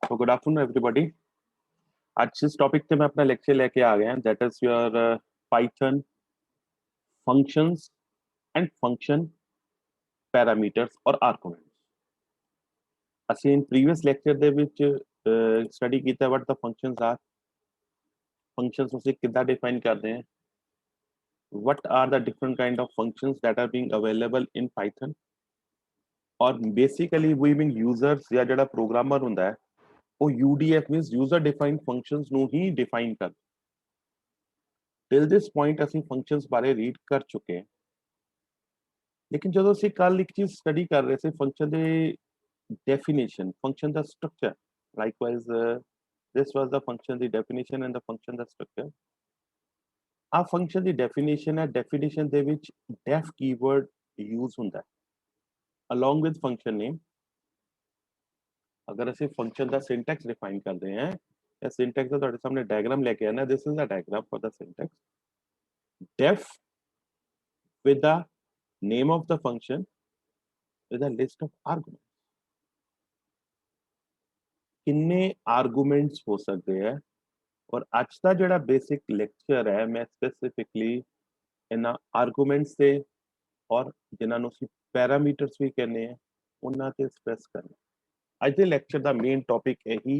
So good afternoon everybody. आज जिस topic पे मैं अपना लेक्चर लेके आ गया that is your Python functions and function parameters और आर्गुमेंट्स। ਅਸੀਂ ਇਨ ਪ੍ਰੀਵੀਅਸ ਲੈਕਚਰ ਦੇ ਵਿੱਚ ਸਟੱਡੀ ਕੀਤਾ ਵਾਟ ਦ ਫੰਕਸ਼ਨਸ ਆਰ, ਫੰਕਸ਼ਨਸ ਅਸੀਂ ਕਿੱਦਾਂ ਡਿਫਾਈਨ ਕਰਦੇ ਹਾਂ, what are the different kind of functions that are being available in Python, और basically we being users ਜਾਂ ਜਿਹੜਾ ਪ੍ਰੋਗਰਾਮਰ ਹੁੰਦਾ ਹੈ ਉਹ UDF means user defined functions ਨੂੰ ਹੀ define ਕਰਦਾ। till this point ਅਸੀਂ functions ਬਾਰੇ ਰੀਡ ਕਰ ਚੁੱਕੇ ਹਾਂ, लेकिन जो ਅਸੀਂ ਕੱਲ ਇੱਕ ਚੀਜ਼ ਸਟੱਡੀ ਕਰ ਰਹੇ ਸੀ ਫੰਕਸ਼ਨ ਦੇ definition, function the structure. ਲਾਈਕਵਾਈਜ਼ this was the function the definition and the function the structure। ਆ ਫੰਕਸ਼ਨ ਦੀ ਡੈਫੀਨੇਸ਼ਨ ਹੈ, ਡੈਫੀਨੇਸ਼ਨ ਦੇ ਵਿੱਚ def ਕੀਵਰਡ ਯੂਜ਼ ਹੁੰਦਾ ਹੈ along with function name। ਅਗਰ ਅਸੀਂ ਫੰਕਸ਼ਨ ਦਾ ਸਿੰਟੈਕਸ ਡਿਫਾਈਨ ਕਰਦੇ ਹਾਂ ਤਾਂ ਸਿੰਟੈਕਸ ਦਾ ਤੁਹਾਡੇ ਸਾਹਮਣੇ ਡਾਇਗਰਾਮ ਲੈ ਕੇ ਆਣਾ, this is the diagram for the syntax। def with the name of the function with a list of arguments। किन्ने आर्गूमेंट्स हो सकते हैं, और आज का जो बेसिक लेक्चर है मैं स्पेसिफिकली इन्हां आर्गूमेंट्स से और जिन्होंने उसी पैरामीटर्स भी कहने हैं उन्होंने स्ट्रेस करना। आज के लेक्चर का मेन टॉपिक यही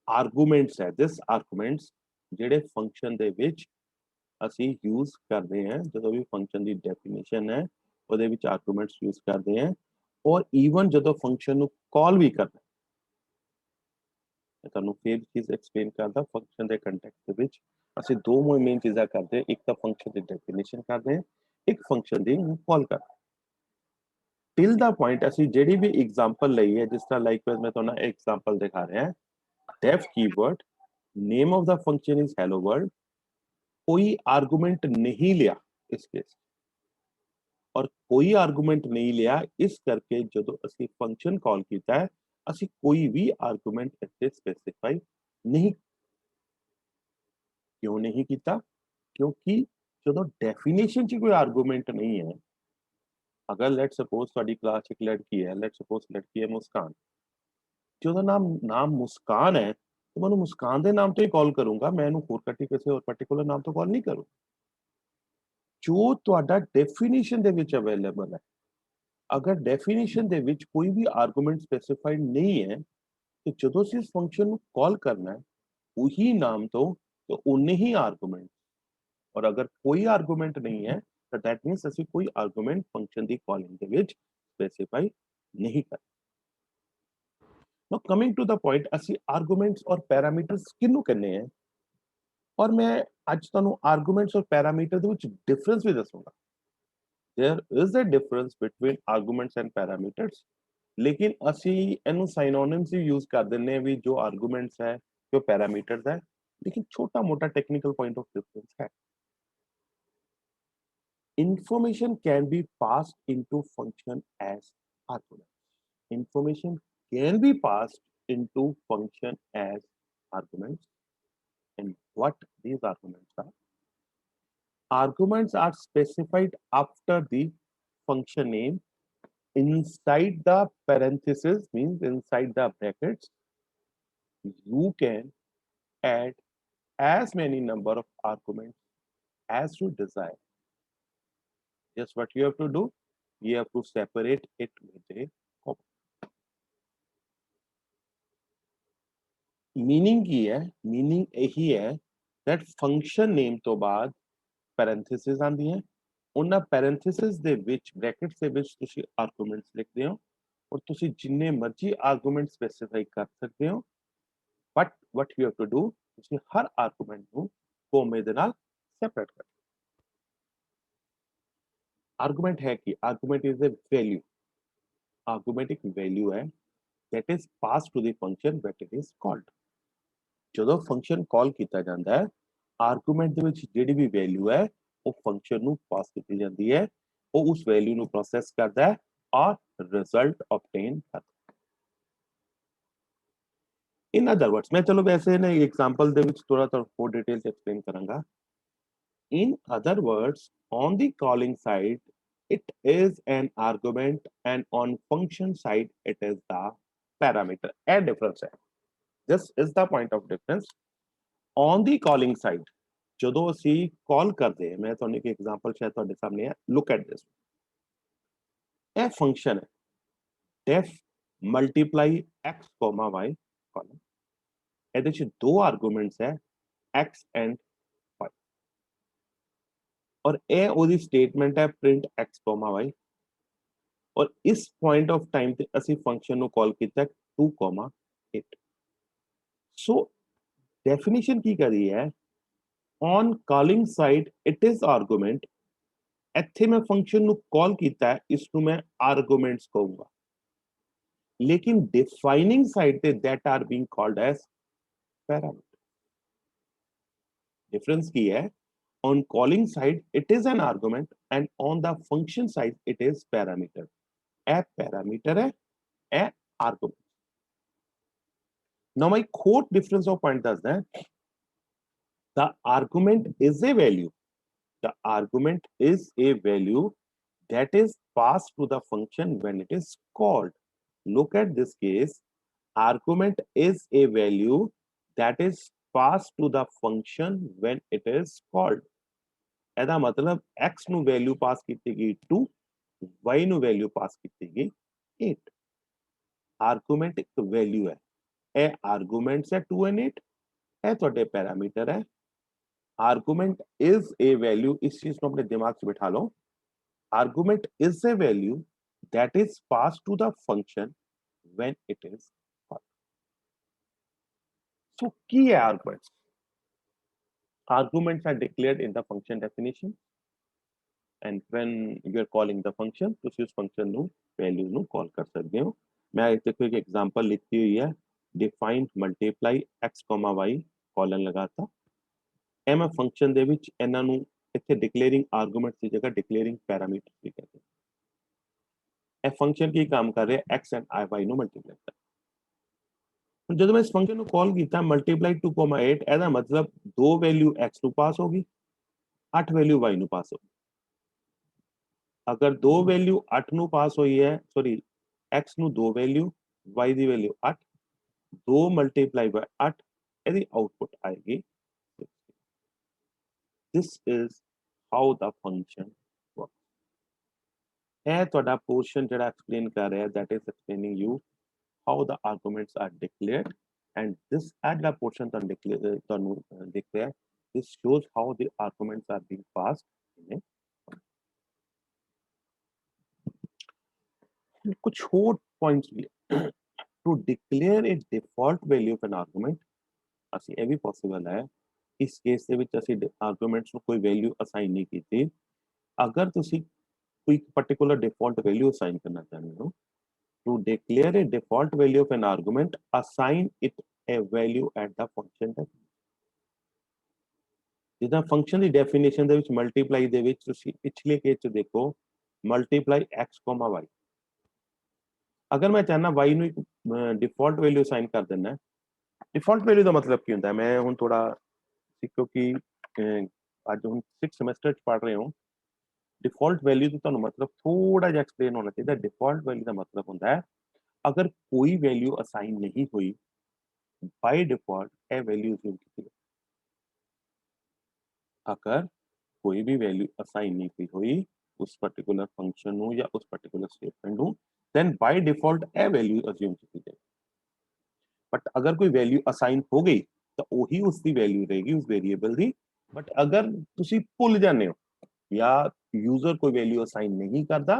आर्गूमेंट्स है। दिस आर्गूमेंट्स जेडे फंक्शन दे विच असी यूज करते हैं, जो भी फंक्शन की डेफिनेशन है वो आर्गूमेंट्स यूज करते हैं, और ईवन जो फंक्शन कॉल भी करते हैं। ਤੁਹਾਨੂੰ ਫੇਰ ਚੀਜ਼ ਐਕਸਪਲੇਨ ਕਰਦਾ। ਫੰਕਸ਼ਨ ਦੇ ਕੰਟੈਕਸਟ ਦੇ ਵਿੱਚ ਅਸੀਂ ਦੋ ਮੇਨ ਚੀਜ਼ਾਂ ਕਰਦੇ ਹਾਂ, ਇੱਕ ਤਾਂ ਫੰਕਸ਼ਨ ਦੀ ਡੈਫੀਨੇਸ਼ਨ ਕਰਦੇ ਹਾਂ, ਇੱਕ ਫੰਕਸ਼ਨ ਦੀ ਕਾਲ ਕਰਦੇ। ਟਿਲ ਦਾ ਪੁਆਇੰਟ ਅਸੀਂ ਜਿਹੜੀ ਵੀ ਐਗਜ਼ਾਮਪਲ ਲਈ ਹੈ, ਜਿਸ ਤਰ੍ਹਾਂ ਲਾਈਕਵਾਈਜ਼ ਮੈਂ ਤੁਹਾਨੂੰ ਐਗਜ਼ਾਮਪਲ ਦਿਖਾ ਰਿਹਾ ਹਾਂ, def keyword name of the function is hello world, कोई आर्गुमेंट नहीं लिया इस केस, और कोई आर्गुमेंट नहीं लिया इस करके जो ਅਸੀਂ फंक्शन कॉल किया है ਅਸੀਂ कोई भी आर्गुमेंट ਇੱਥੇ स्पेसिफाई नहीं। क्यों नहीं किया? क्योंकि जो डेफिनेशन च कोई आर्गुमेंट नहीं है। अगर लेट सपोज ਤੁਹਾਡੀ क्लास एक लड़की है, लेट सपोज लड़की है मुस्कान, जो नाम मुस्कान है तो मैं मुस्कान के नाम तो ही कॉल करूंगा, मैं होर कटी किसी और पर्टिकुलर नाम तो कॉल नहीं करूँ। जो ਤੁਹਾਡਾ डेफिनेशन ਦੇ ਵਿੱਚ अवेलेबल है, अगर डेफिनेशन ਦੇ ਵਿੱਚ कोई भी आर्गुमेंट स्पेसिफाइड नहीं है तो जो इस फंक्शन को कॉल करना है वही नाम तो उन्ने ही आर्गुमेंट, और अगर कोई आर्गुमेंट नहीं है तो दैट मींस ਅਸੀਂ कोई आर्गुमेंट फंक्शन ਦੀ कॉलिंग ਦੇ ਵਿੱਚ स्पेसिफाई नहीं कर। Now coming to the point, ਅਸੀਂ आर्गुमेंट्स और पैरामीटर्स किन्नू कहने हैं, और मैं आज ਤੁਹਾਨੂੰ आर्गुमेंट्स और पैरामीटर ਦੇ ਵਿੱਚ डिफरेंस भी दसूंगा। There is a difference between arguments and parameters, लेकिन ਅਸੀਂ ਇਹਨੂੰ साइनोनिम्स ही यूज कर ਦਿੰਨੇ भी जो आर्गुमेंट्स है जो पैरामीटर्स है, लेकिन छोटा मोटा टेक्निकल पॉइंट ऑफ डिफरेंस है। Information can be passed into function as arguments। Information can be passed into function as arguments, and what these arguments are? Arguments are specified after the function name inside the parenthesis, means inside the brackets you can add as many number of arguments as you desire। Just what you have to do, you have to separate it with a comma। Meaning की है, meaning यही है that function name तो बाद parenthesis आंदी है, उन्ना parenthesis दे विच brackets दे विच तुसी आर्गुमेंट्स लिखदे हो, और तुसी जिन्ने मर्जी आर्गुमेंट स्पेसिफाई कर सकते हो, but what you have to do, तुसी हर आर्गुमेंट ਨੂੰ ਕੋਮੇ ਦੇ ਨਾਲ सेपरेट कर। आर्गुमेंट है कि argument is a value, argument एक वैल्यू है that is passed to the function that it is called। ਜਦੋਂ ਫੰਕਸ਼ਨ ਕਾਲ ਕੀਤਾ ਜਾਂਦਾ ਹੈ, ਆਰਗੂਮੈਂਟ ਦੇ ਵਿੱਚ ਜਿਹੜੀ ਵੀ ਵੈਲਿਊ ਹੈ ਉਹ ਫੰਕਸ਼ਨ ਨੂੰ ਪਾਸ ਕੀਤੀ ਜਾਂਦੀ ਹੈ, ਉਹ ਉਸ ਵੈਲਿਊ ਨੂੰ ਪ੍ਰੋਸੈਸ ਕਰਦਾ ਹੈ ਔਰ ਰਿਜ਼ਲਟ ਆਬਟੇਨ ਕਰਦਾ ਹੈ। ਇਨ ਅਦਰ ਵਰਡਸ, ਮੈਂ ਚਲੋ ਵੈਸੇ ਨਾ ਐਗਜ਼ਾਮਪਲ ਦੇ ਵਿੱਚ ਥੋੜਾ ਹੋਰ ਡਿਟੇਲ ਚ ਐਕਸਪਲੇਨ ਕਰਾਂਗਾ। ਇਨ other words, on the calling side it is an argument and on function side it is the parameter। ਇਹ डिफरेंस है। this is the point of difference. On the calling side, ਜਦੋਂ ਅਸੀਂ ਕਾਲ ਕਰਦੇ ਹਾਂ, ਮੈਂ ਤੁਹਾਨੂੰ ਇੱਕ ਐਗਜ਼ਾਮਪਲ ਸ਼ਾਇਦ ਤੁਹਾਡੇ ਸਾਹਮਣੇ ਹੈ, look at this, ਇਹ ਫੰਕਸ਼ਨ ਹੈ def multiply x, y column, ਇਹਦੇ ਚ ਦੋ ਆਰਗੂਮੈਂਟਸ ਹੈ x and y, और ਇਹ ਉਹਦੀ ਸਟੇਟਮੈਂਟ ਹੈ print x, y, और इस पॉइंट ऑफ टाइम ਤੇ ਅਸੀਂ ਫੰਕਸ਼ਨ ਨੂੰ ਕਾਲ ਕੀਤਾ 2,8. ਸੋ ਡੈਫੀਨੇਸ਼ਨ ਕੀ ਕਰ ਰਹੀ ਹੈ, on calling side it is argument, ਇੱਥੇ ਮੈਂ ਫੰਕਸ਼ਨ ਨੂੰ ਕਾਲ ਕੀਤਾ, ਇਸ ਨੂੰ ਮੈਂ ਆਰਗੂਮੈਂਟਸ ਕਹੂੰਗਾ, लेकिन डिफाइनिंग साइड पे that are being called as parameter. Difference की है, on calling side it is an argument and on the function side it is parameter. a parameter है, a argument. Now my quote difference of point does that the argument is a value, the argument is a value that is passed to the function when it is called. Look at this case, argument is a value that is passed to the function when it is called. ਇਹਦਾ ਮਤਲਬ x ਨੂੰ value ਪਾਸ ਕੀਤੀ ਗਈ 2, y ਨੂੰ value ਪਾਸ ਕੀਤੀ ਗਈ 8. Argument ਇੱਕ value ਹੈ, ਇਹ ਆਰਗੂਮੈਂਟਸ ਹੈ 2 and 8, ਇਹ ਤੁਹਾਡੇ ਪੈਰਾਮੀਟਰ ਹੈ. ਆਰਗੂਮੈਂਟ ਇਜ਼ ਏ ਵੈਲਿਊ, ਇਸ ਚੀਜ਼ ਨੂੰ ਆਪਣੇ ਦਿਮਾਗ 'ਚ ਬਿਠਾ ਲਓ. Argument is a value that is passed to the function when it is called. So key arguments. Arguments are declared in the function definition, and when you are calling the function, ਤੁਸੀਂ ਉਸ function ਨੂੰ value ਨੂੰ call ਕਰ ਸਕਦੇ ਹੋ. ਮੈਂ ਇੱਥੇ ਕੋਈ example ਲਿਖੀ ਹੋਈ ਹੈ, defined multiply x, y colon ਲਗਾਤਾ, ਇਹ ਮੈਂ function ਦੇ ਵਿੱਚ ਇਹਨਾਂ ਨੂੰ ਇੱਥੇ declaring arguments ਦੀ ਜਗ੍ਹਾ declaring parameters ਵੀ ਕਹਿੰਦੇ ਹਾਂ. ਇਹ ਫੰਕਸ਼ਨ ਕੀ ਕੰਮ ਕਰ ਰਿਹਾ, x and y ਨੂੰ ਮਲਟੀਪਲਾਈ ਕਰ. ਹੁਣ ਜਦੋਂ ਮੈਂ ਇਸ ਫੰਕਸ਼ਨ ਨੂੰ ਕਾਲ ਕੀਤਾ ਮਲਟੀਪਲਾਈ 2,8, ਇਹਦਾ ਮਤਲਬ 2 ਵੈਲਿਊ x ਨੂੰ ਪਾਸ ਹੋ ਗਈ, 8 ਵੈਲਿਊ y ਨੂੰ ਪਾਸ ਹੋ ਗਈ. ਅਗਰ 2 ਵੈਲਿਊ 8 ਨੂੰ ਪਾਸ ਹੋਈ ਹੈ, ਸੌਰੀ x ਨੂੰ 2 ਵੈਲਿਊ, y ਦੀ ਵੈਲਿਊ 8, 2 ਮਲਟੀਪਲਾਈ ਬਾਈ 8, ਇਹਦੀ ਆਊਟਪੁੱਟ ਆਏਗੀ 60. This is how the function work. ਇਹ ਤੁਹਾਡਾ ਪੋਰਸ਼ਨ ਜਿਹੜਾ ਐਕਸਪਲੇਨ ਕਰ ਰਿਹਾ, that is explaining you how the arguments are declared, and this add the portion ਤੁਹਾਨੂੰ ਦਿਖ ਰਿਹਾ, this shows how the arguments are being passed in a. कुछ और points भी है. To declare a default value of an argument, ਅਸੀਂ ਇਹ ਵੀ possible ਹੈ, ਇਸ ਕੇਸ ਦੇ ਵਿੱਚ ਅਸੀਂ arguments ਨੂੰ ਕੋਈ value assign ਨਹੀਂ ਕੀਤੀ. ਅਗਰ ਤੁਸੀਂ कोई particular default value assign करना चाहते हो, to declare a default value of an argument, assign it a value at the function definition. ਜਿੱਦਾਂ function ਦੀ definition ਦੇ ਵਿੱਚ multiply ਦੇ ਵਿੱਚ ਤੁਸੀਂ ਪਿਛਲੇ ਕੇਸ 'ਚ ਦੇਖੋ, multiply x, y. ਅਗਰ ਮੈਂ ਚਾਹਨਾ y ਨੂੰ ਇੱਕ default value assign ਕਰ ਦੇਣਾ, default value ਦਾ ਮਤਲਬ ਕੀ ਹੁੰਦਾ, ਮੈਂ ਹੁਣ ਥੋੜਾ ਕਿਉਂਕਿ ਅੱਜ ਹੁਣ 6th semester 'ਚ ਪੜ੍ਹ ਰਹੇ ਹਾਂ, डिफॉल्ट वैल्यू तो ਤੁਹਾਨੂੰ मतलब थोड़ा ਜਿਹਾ एक्सप्लेन होना चाहिए. डिफॉल्ट वैल्यू का मतलब होता है अगर कोई वैल्यू असाइन नहीं हुई bye default, a value assume की, अगर कोई भी वैल्यू असाइन नहीं हुई उस पर्टिकुलर फंक्शन नु या उस पर्टिकुलर स्टेटमेंट नु, then by default a value assume की जाए. बट अगर कोई वैल्यू असाइन हो गई तो वही उसकी वैल्यू रहेगी उस वेरिएबल दी. बट अगर तुसी भुल जाने हो या यूजर कोई वैल्यू असाइन नहीं करता,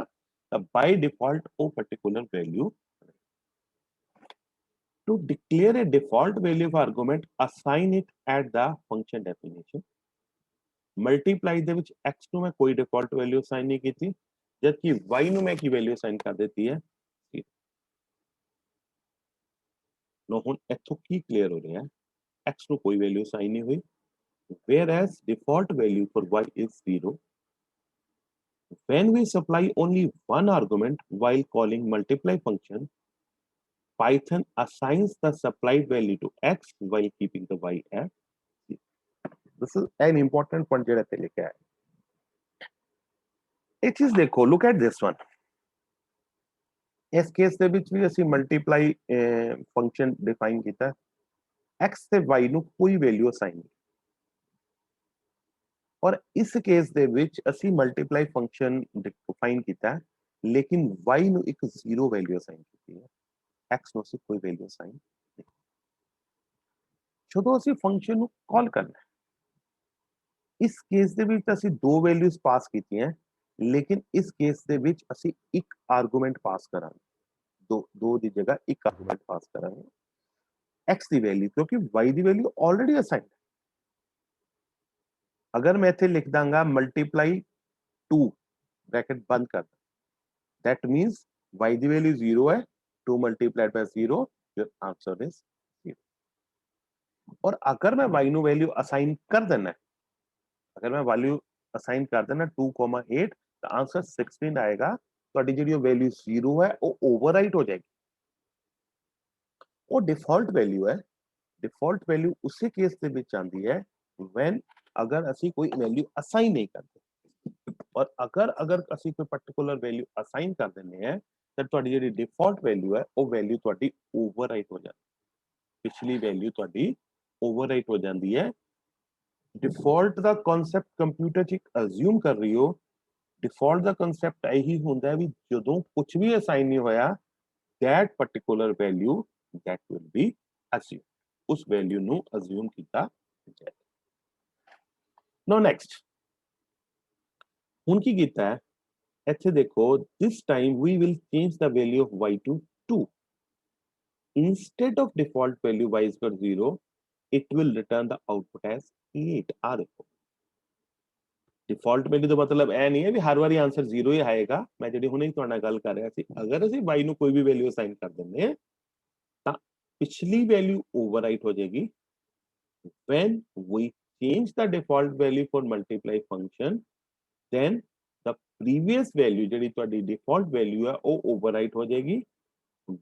तब बाय डिफॉल्ट वो particular value. To declare a default value of argument, assign it at the function definition. Multiply ਦੇ ਵਿੱਚ x ਨੂੰ ਮੈਂ ਕੋਈ default value assign नहीं ਕੀਤੀ, जबकि y ਨੂੰ मैं की value assign कर देती है 0. नो ਹੁਣ ਇੱਥੋਂ ਕੀ clear ਹੋ ਰਿਹਾ ਹੈ, x ਨੂੰ ਕੋਈ value assign नहीं हुई, whereas default value for y is 0. When we supply only one argument while calling multiply function, Python assigns the supplied value to x while keeping the y at 0. This is an important point ਜਿਹੜਾ ਤੇ ਲਿਖਿਆ ਹੈ. ਇਹ ਚੀਜ਼ ਦੇਖੋ, look at this one. ਇਸ case ਦੇ ਵਿੱਚ ਵੀ ਅਸੀਂ multiply function define ਕੀਤਾ, x ਤੇ y ਨੂੰ ਕੋਈ ਵੈਲਿਊ ਅਸਾਈਨ ਨਹੀਂ, ਔਰ ਇਸ ਕੇਸ ਦੇ ਵਿੱਚ ਅਸੀਂ ਮਲਟੀਪਲਾਈ ਫੰਕਸ਼ਨ ਡਿਫਾਈਨ ਕੀਤਾ, ਲੇਕਿਨ y ਨੂੰ ਇੱਕ ਜ਼ੀਰੋ ਵੈਲਿਊ ਅਸਾਈਨ ਕੀਤੀ ਹੈ, x ਨੂੰ ਅਸੀਂ ਕੋਈ ਵੈਲਿਊ ਅਸਾਈਨ ਨਹੀਂ। ਜਦੋਂ ਅਸੀਂ ਫੰਕਸ਼ਨ ਨੂੰ ਕਾਲ ਕਰਨਾ ਹੈ, ਇਸ ਕੇਸ ਦੇ ਵਿੱਚ ਅਸੀਂ ਦੋ ਵੈਲਿਊਜ਼ ਪਾਸ ਕੀਤੀਆਂ, ਲੇਕਿਨ ਇਸ ਕੇਸ ਦੇ ਵਿੱਚ ਅਸੀਂ ਇੱਕ ਆਰਗੂਮੈਂਟ ਪਾਸ ਕਰਾਂਗੇ, ਦੋ ਦੀ ਜਗ੍ਹਾ ਇੱਕ ਆਰਗੂਮੈਂਟ ਪਾਸ ਕਰਾਂਗੇ x ਦੀ ਵੈਲਿਊ, ਕਿਉਂਕਿ y ਦੀ ਵੈਲਿਊ ਆਲਰੇਡੀ ਅਸਾਈਨਡ ਹੈ। अगर मैं इथे लिख दांगा मल्टीप्लाई 2 ब्रैकेट बंद कर, that means y the value 0 है, 2 multiplied by 0, your answer is 0। और अगर मैं y नु वैल्यू असाइन कर देना है, अगर मैं वैल्यू असाइन कर देना 2,8, तो आंसर 16 आएगा। ਤੁਹਾਡੀ ਜਿਹੜੀ ਵੈल्यू 0 है वो ओवरराइट हो जाएगी। वो डिफॉल्ट वैल्यू है, डिफॉल्ट वैल्यू उसी केस ਦੇ ਵਿੱਚ ਆਂਦੀ ਹੈ व्हेन अगर ਅਸੀਂ ਕੋਈ वैल्यू असाइन नहीं करते, और अगर ਅਸੀਂ ਕੋਈ ਪਾਰਟਿਕੂਲਰ वैल्यू असाइन कर ਦਿੰਦੇ ਆ, ਤਾਂ ਤੁਹਾਡੀ ਜਿਹੜੀ डिफॉल्ट वैल्यू है ਉਹ वैल्यू ਤੁਹਾਡੀ ओवरराइट हो जाती है, पिछली वैल्यू ਤੁਹਾਡੀ ओवरराइट हो जाती है। डिफॉल्ट ਦਾ ਕਨਸੈਪਟ ਕੰਪਿਊਟਰ 'ਚ ਅਸਿਊਮ ਕਰ ਰਹੀ ਹੋ, डिफॉल्ट ਦਾ ਕਨਸੈਪਟ ਇਹੀ ਹੁੰਦਾ ਹੈ ਵੀ ਜਦੋਂ ਕੁਝ ਵੀ ਅਸਾਈਨ ਨਹੀਂ ਹੋਇਆ, that particular value that will be assumed, उस वैल्यू ਨੂੰ assume ਕੀਤਾ ਜਾਏ। Now next, ਹੁਣ ਕੀ ਕੀਤਾ ਹੈ, ਇੱਥੇ ਦੇਖੋ, this time we will change the value of y to 2, instead of default value y is equal to 0, it will return the output as 8। ਆ ਦੇਖੋ, डिफॉल्ट वैल्यू ਦਾ ਮਤਲਬ ਇਹ ਨਹੀਂ ਹੈ ਵੀ ਹਰ ਵਾਰੀ ਆਨਸਰ 0 ਹੀ ਆਏਗਾ। ਮੈਂ ਜਿਹੜੀ ਹੁਣੇ ਤੁਹਾਡੇ ਨਾਲ ਗੱਲ ਕਰ ਰਿਹਾ ਸੀ, ਅਗਰ ਅਸੀਂ y ਨੂੰ ਕੋਈ ਵੀ ਵੈਲਿਊ ਅਸਾਈਨ ਕਰ ਦਿੰਦੇ ਹਾਂ, ਤਾਂ ਪਿਛਲੀ ਵੈਲਿਊ ਓਵਰਰਾਈਟ ਹੋ ਜਾਏਗੀ। when we change the default value for multiply function, then the previous value ਜਿਹੜੀ ਤੁਹਾਡੀ default value ਹੈ ਉਹ overwrite ਹੋ ਜਾਏਗੀ,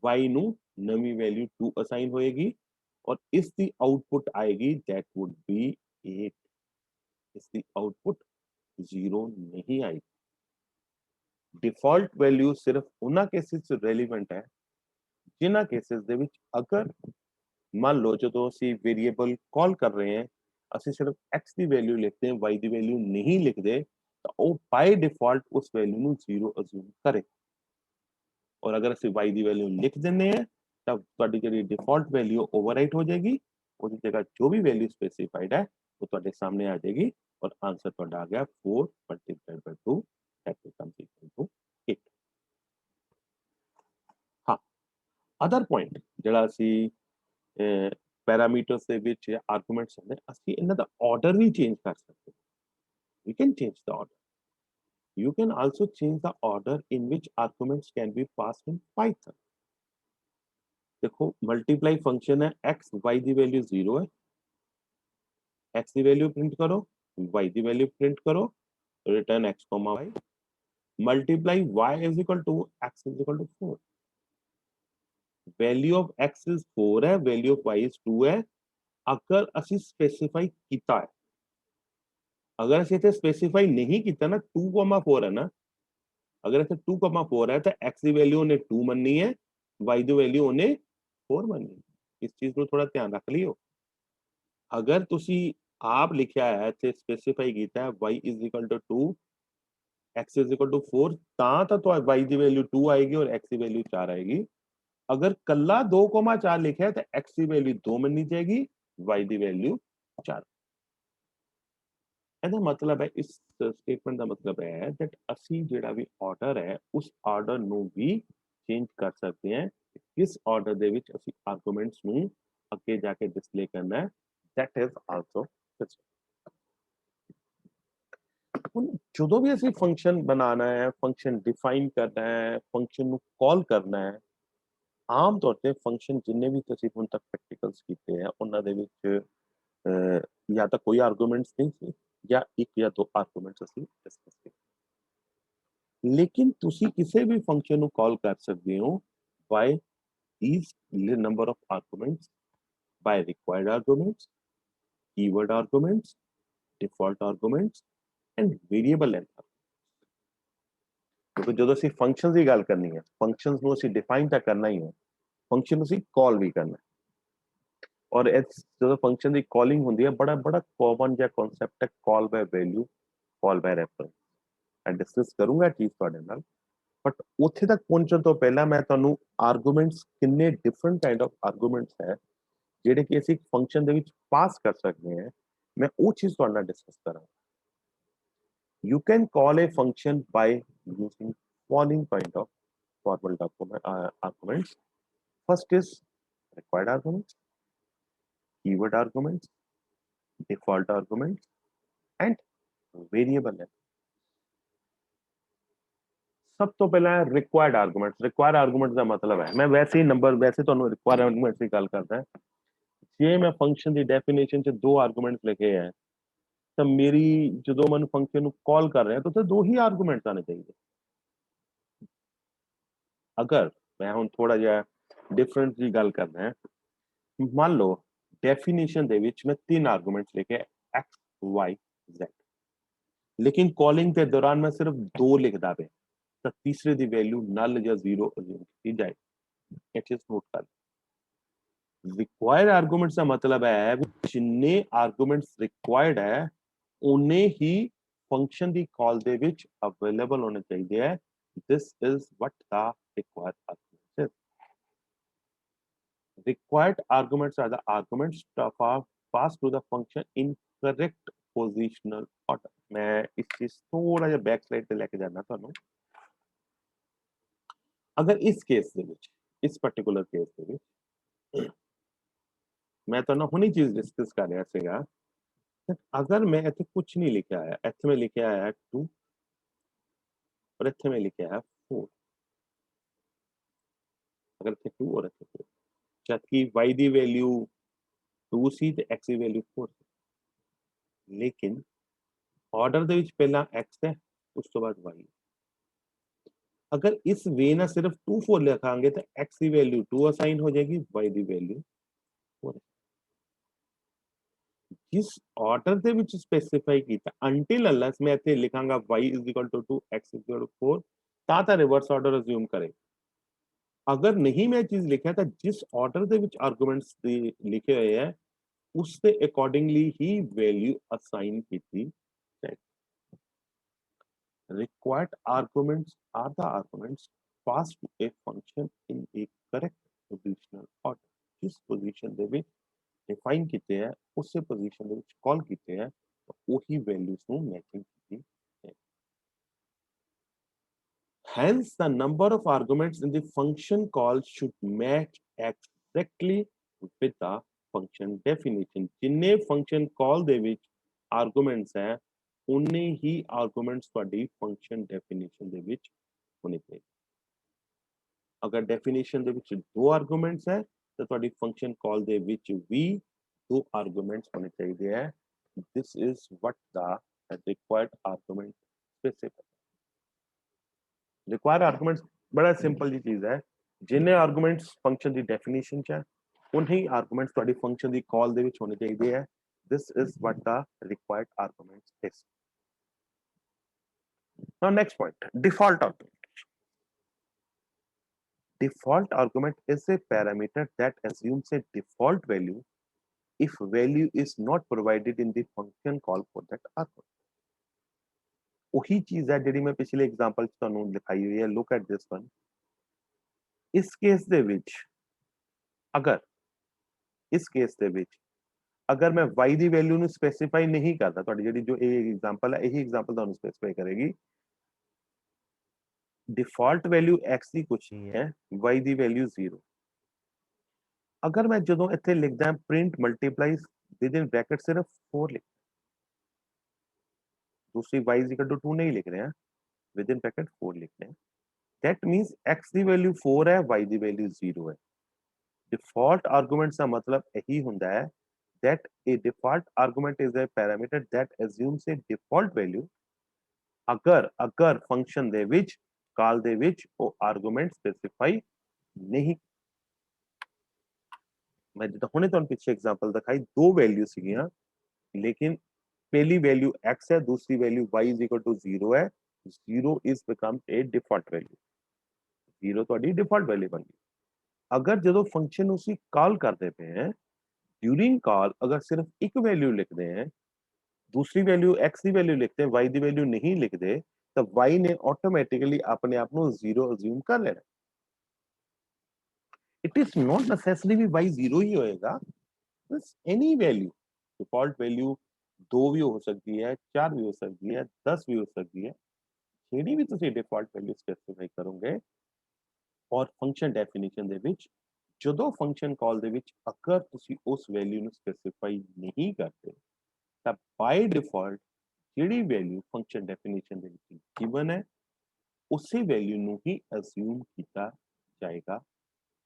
y ਨੂੰ ਨਵੀਂ value 2 ਅਸਾਈਨ ਹੋਏਗੀ, ਔਰ ਇਸ ਦੀ ਆਉਟਪੁੱਟ ਆਏਗੀ that would be 8। ਇਸ ਦੀ ਆਉਟਪੁੱਟ 0 ਨਹੀਂ ਆਏਗੀ। डिफॉल्ट वैल्यू सिर्फ ਉਹਨਾਂ ਕੇਸਿਸ 'ਚ ਰੈਲੇਵੈਂਟ ਹੈ ਜਿਨ੍ਹਾਂ ਕੇਸਿਸ ਦੇ ਵਿੱਚ ਅਗਰ मान लो जो ਅਸੀਂ वेरिएबल कॉल कर रहे हैं, ਅਸੀਂ ਸਿਰਫ x ਦੀ ਵੈਲਿਊ ਲਿਖਦੇ ਹਾਂ, y ਦੀ ਵੈਲਿਊ ਨਹੀਂ ਲਿਖਦੇ, ਤਾਂ ਉਹ ਬਾਈ ਡਿਫਾਲਟ ਉਸ ਵੈਲਿਊ ਨੂੰ 0 ਅਸਿਊਮ ਕਰੇ। ਔਰ ਅਗਰ ਅਸੀਂ y ਦੀ ਵੈਲਿਊ ਲਿਖ ਦਿੰਦੇ ਹਾਂ, ਤਾਂ ਤੁਹਾਡੀ ਜਿਹੜੀ ਡਿਫਾਲਟ ਵੈਲਿਊ ਓਵਰਰਾਈਟ ਹੋ ਜਾਏਗੀ, ਉਹਦੀ ਜਗ੍ਹਾ ਜੋ ਵੀ ਵੈਲਿਊ ਸਪੈਸੀਫਾਈਡ ਹੈ ਉਹ ਤੁਹਾਡੇ ਸਾਹਮਣੇ ਆ ਜਾਏਗੀ, ਔਰ ਆਨਸਰ ਤੁਹਾਡਾ ਆ ਗਿਆ 4 ਮਲਟੀਪਲਾਈਡ ਬਾਈ 2 that becomes equal to 8। ਹਾਂ, ਅਦਰ ਪੁਆਇੰਟ ਜਿਹੜਾ ਅਸੀਂ ਪੈਰਾਮੀਟਰਸ ਦੇ ਵਿੱਚ ਆਰਗੂਮੈਂਟਸ ਹੁੰਦੇ, ਅਸੀਂ ਇਹਨਾਂ ਦਾ ਆਰਡਰ ਵੀ ਚੇਂਜ ਕਰ ਸਕਦੇ ਹਾਂ। We can change the order. You can also change the order in which arguments can be passed in Python. देखो, मल्टीप्लाई फंक्शन है, x y की वैल्यू 0 है, x की वैल्यू प्रिंट करो, y की वैल्यू प्रिंट करो, return x, y, multiply y is equal to x is equal to 4। Value of x is 4 है, value of y is 2 है। अगर ਅਸੀਂ स्पेसिफाई ਕੀਤਾ है, अगर ਅਸੀਂ ਇੱਥੇ स्पेसिफाई नहीं ਕੀਤਾ ना, 2,4 है ना, अगर ਇੱਥੇ 2,4 है तो x ਦੀ ਵੈਲਿਊ ਉਹਨੇ 2 ਮੰਨੀ ਹੈ, y ਦੀ ਵੈਲਿਊ ਉਹਨੇ 4 ਮੰਨੀ ਹੈ। ਇਸ ਚੀਜ਼ ਨੂੰ ਥੋੜਾ ਧਿਆਨ ਰੱਖ ਲਿਓ। ਅਗਰ ਤੁਸੀਂ ਆਪ ਲਿਖਿਆ ਹੈ ਇੱਥੇ स्पेसिफाई ਕੀਤਾ ਹੈ y is equal to 2, x is equal to 4, ਤਾਂ y ਦੀ ਵੈਲਿਊ 2 ਆਏਗੀ ਔਰ x ਦੀ ਵੈਲਿਊ 4 ਆਏਗੀ। अगर कल्ला 2,4 लिखा है तो x की वैल्यू 2 मननी जाएगी, y की वैल्यू 4। ਇਹਦਾ ਮਤਲਬ ਹੈ, ਇਸ ਸਟੇਟਮੈਂਟ ਦਾ ਮਤਲਬ ਹੈ that ਅਸੀਂ ਜਿਹੜਾ ਵੀ ਆਰਡਰ ਹੈ ਉਸ ਆਰਡਰ ਨੂੰ ਵੀ ਚੇਂਜ ਕਰ ਸਕਦੇ ਹਾਂ। ਕਿਸ ਆਰਡਰ ਦੇ ਵਿੱਚ ਅਸੀਂ ਆਰਗੂਮੈਂਟਸ ਨੂੰ ਅੱਗੇ ਜਾ ਕੇ ਡਿਸਪਲੇ ਕਰਨਾ ਹੈ, that is also possible। ਹੁਣ ਜਦੋਂ ਵੀ ਅਸੀਂ ਫੰਕਸ਼ਨ ਬਣਾਉਣਾ ਹੈ, ਫੰਕਸ਼ਨ ਡਿਫਾਈਨ ਕਰਨਾ ਹੈ, ਫੰਕਸ਼ਨ ਨੂੰ ਕਾਲ ਕਰਨਾ ਹੈ, ਆਮ ਤੌਰ ਤੇ ਫੰਕਸ਼ਨ ਜਿੰਨੇ ਵੀ ਤੁਸੀਂ ਹੁਣ ਤੱਕ ਪ੍ਰੈਕਟੀਕਲਸ ਕੀਤੇ ਆ ਉਹਨਾਂ ਦੇ ਵਿੱਚ ਜਾਂ ਤਾਂ ਕੋਈ ਆਰਗੂਮੈਂਟਸ ਨਹੀਂ ਸੀ ਜਾਂ ਇੱਕ ਜਾਂ ਦੋ ਆਰਗੂਮੈਂਟਸ ਅਸੀਂ ਡਿਸਕਸ ਕੀਤੇ। ਲੇਕਿਨ ਤੁਸੀਂ ਕਿਸੇ ਵੀ ਫੰਕਸ਼ਨ ਨੂੰ ਕਾਲ ਕਰ ਸਕਦੇ ਹੋ ਬਾਈ these number of arguments, by required arguments, keyword arguments, default arguments and variable length। ਕਿਉਂਕਿ ਜਦੋਂ ਅਸੀਂ ਫੰਕਸ਼ਨਸ ਦੀ ਗੱਲ ਕਰਨੀ ਹੈ, ਫੰਕਸ਼ਨਸ ਨੂੰ ਅਸੀਂ ਡਿਫਾਈਨ ਤਾਂ ਕਰਨਾ ਹੀ ਹੈ, फंक्शन उसी कॉल भी करना है। ਔਰ ਇਸ ਜਦੋਂ ਫੰਕਸ਼ਨ ਦੀ ਕਾਲਿੰਗ ਹੁੰਦੀ ਹੈ ਬੜਾ ਬੜਾ ਕਾਮਨ ਜਿਹਾ ਕਨਸੈਪਟ ਹੈ call by value call by reference ਮੈਂ ਡਿਸਕਸ ਕਰੂੰਗਾ ਇਹ ਚੀਜ਼ ਤੁਹਾਡੇ ਨਾਲ ਬਟ ਉੱਥੇ ਤੱਕ ਪਹੁੰਚਣ ਤੋਂ ਪਹਿਲਾਂ ਮੈਂ ਤੁਹਾਨੂੰ ਆਰਗੂਮੈਂਟਸ ਕਿੰਨੇ ਡਿਫਰੈਂਟ ਕਾਈਂਡ ਆਫ ਆਰਗੂਮੈਂਟਸ ਹੈ ਜਿਹੜੇ ਕਿ ਅਸੀਂ ਫੰਕਸ਼ਨ ਦੇ ਵਿੱਚ ਪਾਸ ਕਰ ਸਕਦੇ ਹਾਂ ਮੈਂ ਉਹ ਚੀਜ਼ ਤੁਹਾਡੇ ਨਾਲ ਡਿਸਕਸ ਕਰਾਂਗਾ you can call a function by using following kind of formal arguments. First is required arguments, keyword arguments, default arguments, and variable है सब तो पहला है रिक्वायर्ड आर्गूमेंट्स का मतलब है मैं वैसे ही नंबर वैसे तो रिक्वायर्ड आर्गूमेंट्स की गल करदा है जे मैं फंक्शन की डेफिनेशन च दो आर्गूमेंट्स लिखे हैं तो मेरी जो मैं फंक्शन कॉल कर रहे हैं तो दो ही आर्गूमेंट्स आने चाहिए अगर मैं हूं थोड़ा जिहा डिफरेंस की गल करना है मान लो डेफिनेशन दे विच मैं तीन आर्गूमेंट्स लिखे एक्स वाई जेड लेकिन कॉलिंग के दौरान मैं सिर्फ दो लिखदा पे तो तीसरे दी वैल्यू नल या जीरो अज्यूम की जाए ये चीज नोट कर रिक्वायर्ड आर्गूमेंट्स का मतलब है जिन्ने आर्गूमेंट्स रिक्वायर्ड है उन्ने ही फंक्शन दी कॉल दे विच अवेलेबल होने चाहिए है this is what the required arguments is required arguments are the arguments that are passed to the function in correct positional order मैं इस चीज थोड़ा ਜਿਹਾ बैक साइड ਤੇ ਲੈ ਕੇ ਜਾਣਾ ਤੁਹਾਨੂੰ अगर इस केस ਦੇ ਵਿੱਚ ਇਸ ਪਾਰਟਿਕੂਲਰ ਕੇਸ ਦੇ ਵਿੱਚ ਮੈਂ ਤੁਹਾਨੂੰ ਹੁਣੀ ਚੀਜ਼ ਡਿਸਕਸ ਕਰ ਰਿਹਾ ਸੀਗਾ अगर मैं ਇੱਥੇ ਕੁਝ ਨਹੀਂ ਲਿਖਿਆ ਹੈ ਇੱਥੇ ਮੈਂ ਲਿਖਿਆ ਹੈ 2 और ਇੱਥੇ मैं लिखा है 4 अगर ਇੱਥੇ 2 और ਇੱਥੇ 4 जबकि y ਦੀ ਵੈਲਿਊ 2 ਸੀ ਤੇ x ਦੀ ਵੈਲਿਊ 4 ਸੀ ਲੇਕਿਨ ਆਰਡਰ ਦੇ ਵਿੱਚ ਪਹਿਲਾਂ x ਹੈ ਉਸ ਤੋਂ ਬਾਅਦ y अगर इस वे ना सिर्फ 2 4 लिखांगे तो x की वैल्यू 2 असाइन हो जाएगी y की वैल्यू 4 जिस ऑर्डर ਦੇ ਵਿੱਚ ਸਪੈਸੀਫਾਈ ਕੀਤਾ until unless मैं ਇੱਥੇ ਲਿਖਾਂਗਾ y = 2 x = 4 ਤਾਂ ਰਿਵਰਸ ਆਰਡਰ ਅਸਿਊਮ ਕਰੇ अगर नहीं मैं चीज लिखा था जिस ऑर्डर ਦੇ ਵਿੱਚ ਆਰਗੂਮੈਂਟਸ ਦੇ ਲਿਖੇ ਹੋਏ ਹੈ ਉਸ ਦੇ ਅਕੋਰਡਿੰਗਲੀ ਹੀ ਵੈਲਿਊ ਅਸਾਈਨ ਕੀਤੀ ਜਾਏ required arguments are the arguments passed to a function in a correct positional order जिस पोजीशन ਦੇ ਵਿੱਚ डिफाइन ਕੀਤੇ ਹੈ ਉਸੇ ਪੋਜੀਸ਼ਨ ਦੇ ਵਿੱਚ ਕਾਲ ਕੀਤੇ ਹੈ ਉਹੀ ਵੈਲਿਊਸ ਨੂੰ ਮੈਚਿੰਗ ਕੀਤੀ ਹੈ hence the number of arguments in the function call should match exactly with the function definition ਜਿੰਨੇ function call ਦੇ ਵਿੱਚ arguments ਹੈ ਉਨੇ ਹੀ ਆਰਗੂਮੈਂਟਸ ਤੁਹਾਡੀ ਫੰਕਸ਼ਨ ਡੈਫੀਨੇਸ਼ਨ ਦੇ ਵਿੱਚ ਹੋਣੇ ਚਾਹੀਦੇ ਅਗਰ ਡੈਫੀਨੇਸ਼ਨ ਦੇ ਵਿੱਚ ਦੋ ਆਰਗੂਮੈਂਟਸ ਹੈ ਤਾਂ ਤੁਹਾਡੀ ਫੰਕਸ਼ਨ ਕਾਲ ਦੇ ਵਿੱਚ ਵੀ ਦੋ ਆਰਗੂਮੈਂਟਸ ਹੋਣੇ ਚਾਹੀਦੇ ਹੈ this is what the required argument specifies required arguments बड़ा सिंपल जी चीज है जिन्ने आर्गूमेंट्स फंक्शन ਦੀ ਡੈਫੀਨੇਸ਼ਨ ਚ ਹੈ ਉਨੇ ਆਰਗੂਮੈਂਟਸ ਤੁਹਾਡੀ ਫੰਕਸ਼ਨ ਦੀ ਕਾਲ ਦੇ ਵਿੱਚ ਹੋਣੇ ਚਾਹੀਦੇ ਹੈ this is what the required argument is now next point default argument default argument is a parameter that assumes a default value if value is not provided in the function call for that argument ਉਹੀ ਚੀਜ਼ ਹੈ ਜਿਹੜੀ ਮੈਂ ਪਿਛਲੇ example ਚ ਤੁਹਾਨੂੰ ਦਿਖਾਈ ਹੋਈ ਹੈ ਲੁੱਕ ਐਟ ਦਿਸ ਵਨ ਇਸ ਕੇਸ ਦੇ ਵਿੱਚ ਅਗਰ ਇਸ ਕੇਸ ਦੇ ਵਿੱਚ ਅਗਰ ਮੈਂ y ਦੀ ਵੈਲਿਊ ਨੂੰ ਸਪੈਸੀਫਾਈ ਨਹੀਂ ਕਰਦਾ ਤੁਹਾਡੀ ਜਿਹੜੀ ਜੋ ਇਹ ਐਗਜ਼ਾਮਪਲ ਹੈ ਇਹੀ ਐਗਜ਼ਾਮਪਲ ਤੁਹਾਨੂੰ ਸਪੈਸੀਫਾਈ ਕਰੇਗੀ डिफॉल्ट वैल्यू x ਦੀ ਕੁਛ ਨਹੀਂ ਹੈ y ਦੀ ਵੈਲਿਊ 0 ਅਗਰ ਮੈਂ ਜਦੋਂ ਇੱਥੇ ਲਿਖਦਾ ਪ੍ਰਿੰਟ ਮਲਟੀਪਲਾਈਜ਼ ਵਿਦ ਇਨ ਬ੍ਰੈਕਟ ਸਿਰਫ 4 ਲਿਖ दूसरी y = 2 नहीं लिख रहे हैं विद इन ब्रैकेट 4 लिख रहे हैं that means x the value 4 ਹੈ y ਦੀ ਵੈਲਿਊ 0 ਹੈ डिफॉल्ट आर्गुमेंट्स का मतलब यही ਹੁੰਦਾ है that a default argument is a parameter that assumes a default value अगर फंक्शन ਦੇ ਵਿੱਚ ਕਾਲ ਦੇ ਵਿੱਚ ਉਹ ਆਰਗੂਮੈਂਟ ਸਪੈਸੀਫਾਈ ਨਹੀਂ ਮੈਂ ਜਿੱਦਾਂ ਹੁਣੇ ਤੁਹਾਨੂੰ ਪਿੱਛੇ ਐਗਜ਼ਾਮਪਲ ਦਿਖਾਈ ਦੋ ਵੈਲਿਊ ਸੀਗੀਆਂ ਲੇਕਿਨ पहली वैल्यू x है दूसरी वैल्यू y = 0 है 0 is become a default value 0 ਤੁਹਾਡੀ डिफॉल्ट वैल्यू बन गई अगर ਜਦੋਂ फंक्शन उसी कॉल करते पे हैं ड्यूरिंग कॉल अगर सिर्फ एक वैल्यू लिखते हैं, दूसरी वैल्यू x ਦੀ वैल्यू लिखते हैं, y ਦੀ वैल्यू नहीं लिखते, ਤਾਂ y ਨੇ ਆਟੋਮੈਟਿਕਲੀ ਆਪਣੇ ਆਪ ਨੂੰ 0 ਅਸਿਊਮ ਕਰ ਲੈਣਾ। ਇਟ ਇਜ਼ ਨॉट ਨੈਸੈਸਰੀ ਵੀ y 0 ਹੀ ਹੋਏਗਾ, ਬਸ ਐਨੀ ਵੈल्यू, डिफॉल्ट वैल्यू 2 ਵੀ ਹੋ ਸਕਦੀ ਹੈ, 4 ਵੀ ਹੋ ਸਕਦੀ ਹੈ, 10 ਵੀ ਹੋ ਸਕਦੀ ਹੈ, ਜਿਹੜੀ ਵੀ ਤੁਸੀਂ डिफॉल्ट वैल्यू ਸਪੈਸੀਫਾਈ ਕਰੋਗੇ। ਔਰ ਫੰਕਸ਼ਨ ਡੈਫੀਨੇਸ਼ਨ ਦੇ ਵਿੱਚ ਜਦੋਂ ਫੰਕਸ਼ਨ ਕਾਲ ਦੇ ਵਿੱਚ ਅਗਰ ਤੁਸੀਂ ਉਸ ਵੈਲਿਊ ਨੂੰ ਸਪੈਸੀਫਾਈ ਨਹੀਂ ਕਰਦੇ, ਤਾਂ ਬਾਈ ਡਿਫਾਲਟ ਜਿਹੜੀ ਵੈਲਿਊ ਫੰਕਸ਼ਨ ਡੈਫੀਨੇਸ਼ਨ ਦੇ ਵਿੱਚ ਗਿਵਨ ਹੈ, ਉਸੇ ਵੈਲਿਊ ਨੂੰ ਹੀ ਅਸਿਊਮ ਕੀਤਾ ਜਾਏਗਾ,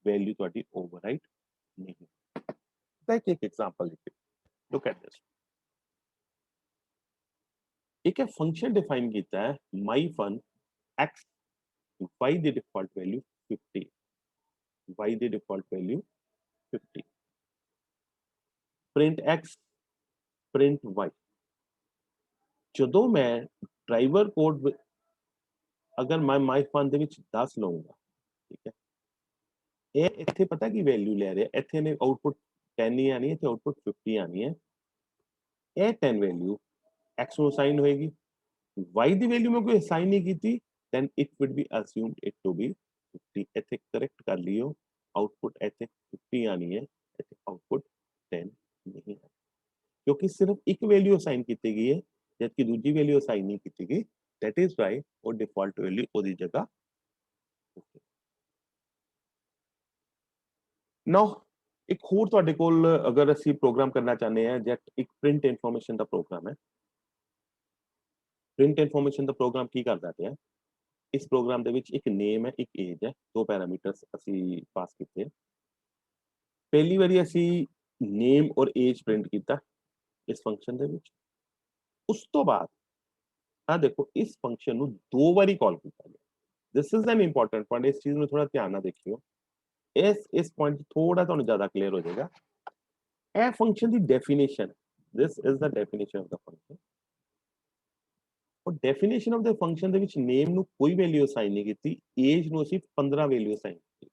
ਵੈਲਿਊ ਤੁਹਾਡੀ ਓਵਰਰਾਈਟ ਨਹੀਂ। ਤਾਂ ਇੱਕ ਐਗਜ਼ਾਮਪਲ ਲਿਖੋ, ਲੁੱਕ ਐਟ ਦਿਸ। ਇੱਕ ਹੈ ਫੰਕਸ਼ਨ ਡਿਫਾਈਨ ਕੀਤਾ ਹੈ ਮਾਈ ਫਨ x, y ਦੀ ਡਿਫਾਲਟ ਵੈਲਿਊ 50, y ਦੀ default value 50, print x, print y। ਜਦੋਂ ਮੈਂ ਡਰਾਈਵਰ ਕੋਡ ਅਗਰ ਮੈਂ ਮਾਈ ਫਨ ਦੇ ਵਿੱਚ 10 ਲਵਾਂਗਾ, ਠੀਕ ਹੈ, ਇਹ ਇੱਥੇ ਪਤਾ ਕੀ ਵੈਲਿਊ ਲੈ ਰਿਹਾ, ਇੱਥੇ ਨੇ ਆਊਟਪੁੱਟ 10 ਹੀ ਆਣੀ ਹੈ, ਇੱਥੇ ਆਊਟਪੁੱਟ 50 ਆਣੀ ਹੈ। ਇਹ 10 ਵੈਲਿਊ x ਨੂੰ ਅਸਾਈਨ ਹੋਏਗੀ, y ਦੀ ਵੈਲਿਊ ਮੈਂ ਕੋਈ ਅਸਾਈਨ ਨਹੀਂ ਕੀਤੀ, then it would be assumed it to be 50। ਇੱਥੇ ਕਰੈਕਟ ਕਰ ਲਿਓ, ਆਊਟਪੁੱਟ ਇੱਥੇ 50 ਆਣੀ ਹੈ, ਇੱਥੇ ਆਊਟਪੁੱਟ 10 ਨਹੀਂ ਹੈ, ਕਿਉਂਕਿ ਸਿਰਫ ਇੱਕ ਵੈਲਿਊ ਅਸਾਈਨ ਕੀਤੀ ਗਈ ਹੈ, ਜਦਕਿ ਦੂਜੀ ਵੈਲਿਊ ਅਸਾਈਨ ਨਹੀਂ ਕੀਤੀ ਗਈ। that is why ਉਹ ਡਿਫਾਲਟ ਵੈਲਿਊ ਉਹਦੀ ਜਗ੍ਹਾ। ਨਾਓ ਇੱਕ ਹੋਰ ਤੁਹਾਡੇ ਕੋਲ ਅਗਰ ਅਸੀਂ ਪ੍ਰੋਗਰਾਮ ਕਰਨਾ ਚਾਹੁੰਦੇ ਹਾਂ, ਜੈਟ ਇੱਕ ਪ੍ਰਿੰਟ ਇਨਫੋਰਮੇਸ਼ਨ ਦਾ ਪ੍ਰੋਗਰਾਮ ਹੈ। ਪ੍ਰਿੰਟ ਇਨਫੋਰਮੇਸ਼ਨ ਦਾ ਪ੍ਰੋਗਰਾਮ ਕੀ ਕਰਦਾ ਪਿਆ, ਇਸ ਪ੍ਰੋਗਰਾਮ ਦੇ ਵਿੱਚ ਇੱਕ ਨੇਮ ਹੈ, ਇੱਕ ਏਜ ਹੈ, ਦੋ ਪੈਰਾਮੀਟਰਸ ਅਸੀਂ ਪਾਸ ਕੀਤੇ। ਪਹਿਲੀ ਵਾਰੀ ਅਸੀਂ ਨੇਮ ਔਰ ਏਜ ਪ੍ਰਿੰਟ ਕੀਤਾ ਇਸ ਫੰਕਸ਼ਨ ਦੇ ਵਿੱਚ। ਉਸ ਤੋਂ ਬਾਅਦ ਆ ਦੇਖੋ ਇਸ ਫੰਕਸ਼ਨ ਨੂੰ ਦੋ ਵਾਰੀ ਕਾਲ ਕੀਤਾ ਗਿਆ। This is an important point, ਇਸ ਚੀਜ਼ ਨੂੰ ਥੋੜਾ ਧਿਆਨ ਨਾਲ ਦੇਖਿਓ, ਇਸ ਪੁਆਇੰਟ ਥੋੜਾ ਤੁਹਾਨੂੰ ਜ਼ਿਆਦਾ ਕਲੀਅਰ ਹੋ ਜਾਏਗਾ। ਇਹ function the definition, this is the definition of the function. ਔਰ ਡੈਫੀਨੇਸ਼ਨ ਆਫ ਦਾ ਫੰਕਸ਼ਨ ਦੇ ਵਿੱਚ ਨੇਮ ਨੂੰ ਕੋਈ ਵੈਲਿਊ ਅਸਾਈਨ ਨਹੀਂ ਕੀਤੀ, ਏਜ ਨੂੰ ਅਸੀਂ 15 ਵੈਲਿਊ ਅਸਾਈਨ ਕੀਤੀ